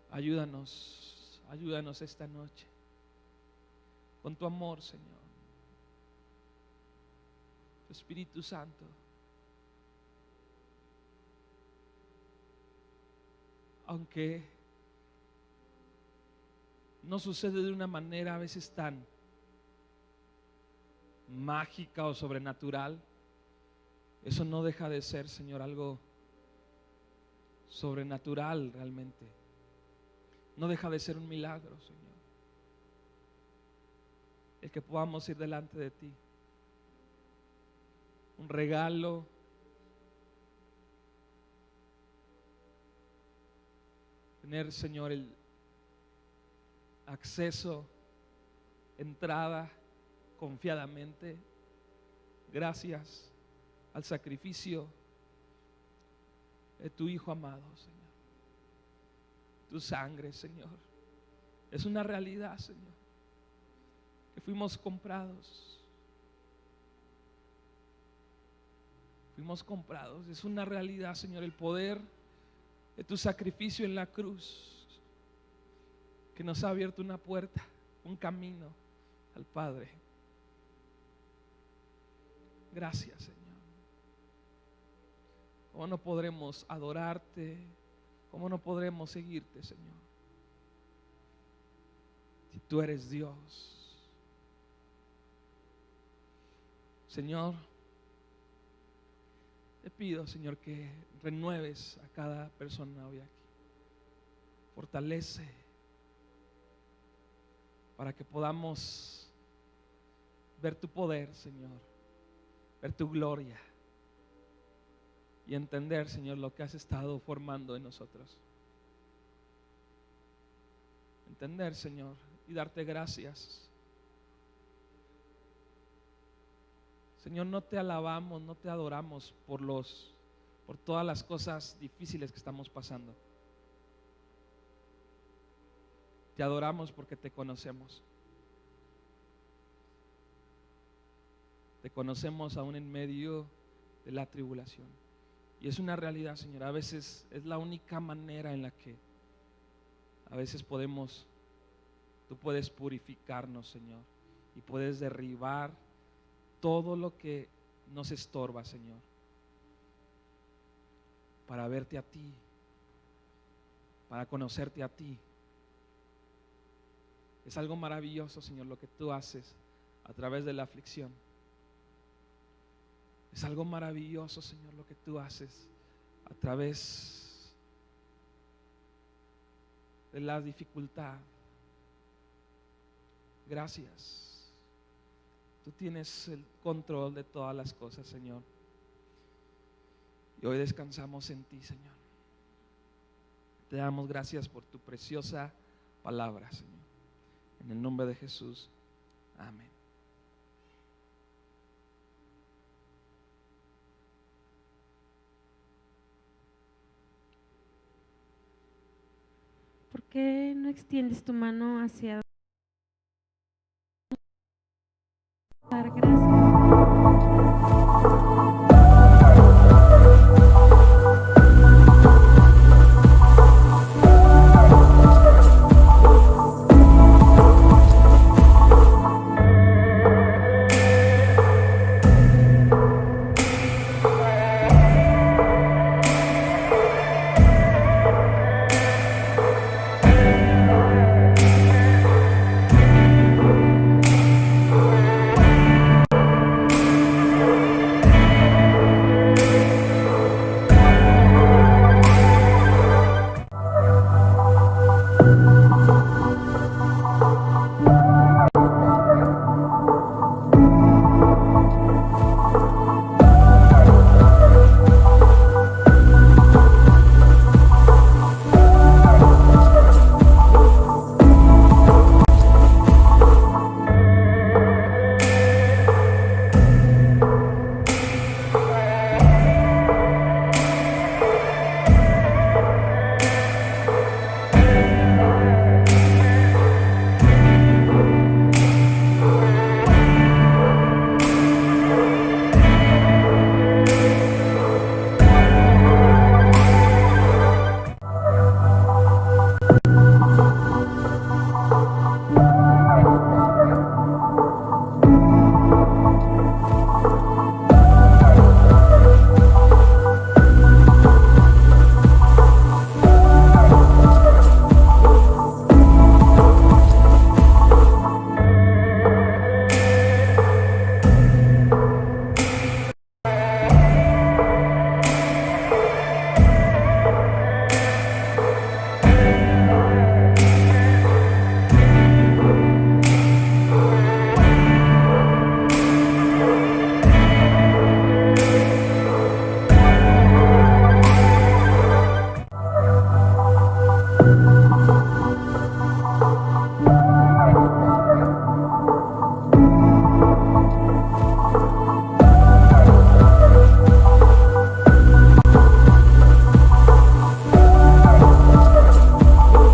Speaker 1: Ayúdanos esta noche con tu amor, Señor. Tu Espíritu Santo. Aunque no sucede de una manera a veces tan mágica o sobrenatural, eso no deja de ser, Señor, algo sobrenatural realmente. No deja de ser un milagro, Señor, el que podamos ir delante de ti. Un regalo, tener, Señor, el acceso, entrada confiadamente, gracias al sacrificio de tu Hijo amado, Señor. Tu sangre, Señor, es una realidad, Señor, que fuimos comprados. Fuimos comprados, es una realidad, Señor, el poder de tu sacrificio en la cruz, que nos ha abierto una puerta, un camino al Padre. Gracias, Señor. ¿Cómo no podremos adorarte? ¿Cómo no podremos seguirte, Señor? Si tú eres Dios. Señor, te pido, Señor, que renueves a cada persona hoy aquí. Fortalece para que podamos ver tu poder, Señor, ver tu gloria y entender, Señor, lo que has estado formando en nosotros. Entender, Señor, y darte gracias. Señor, no te alabamos, no te adoramos por todas las cosas difíciles que estamos pasando. Te adoramos porque te conocemos. Te conocemos aún en medio de la tribulación. Y es una realidad, Señor. A veces es la única manera en la que a veces tú puedes purificarnos, Señor, y puedes derribar todo lo que nos estorba, Señor, para verte a ti, para conocerte a ti. Es algo maravilloso, Señor, lo que tú haces a través de la aflicción. Es algo maravilloso, Señor, lo que tú haces a través de la dificultad. Gracias. Tú tienes el control de todas las cosas, Señor. Y hoy descansamos en ti, Señor. Te damos gracias por tu preciosa palabra, Señor. En el nombre de Jesús. Amén.
Speaker 2: ¿Por qué no extiendes tu mano hacia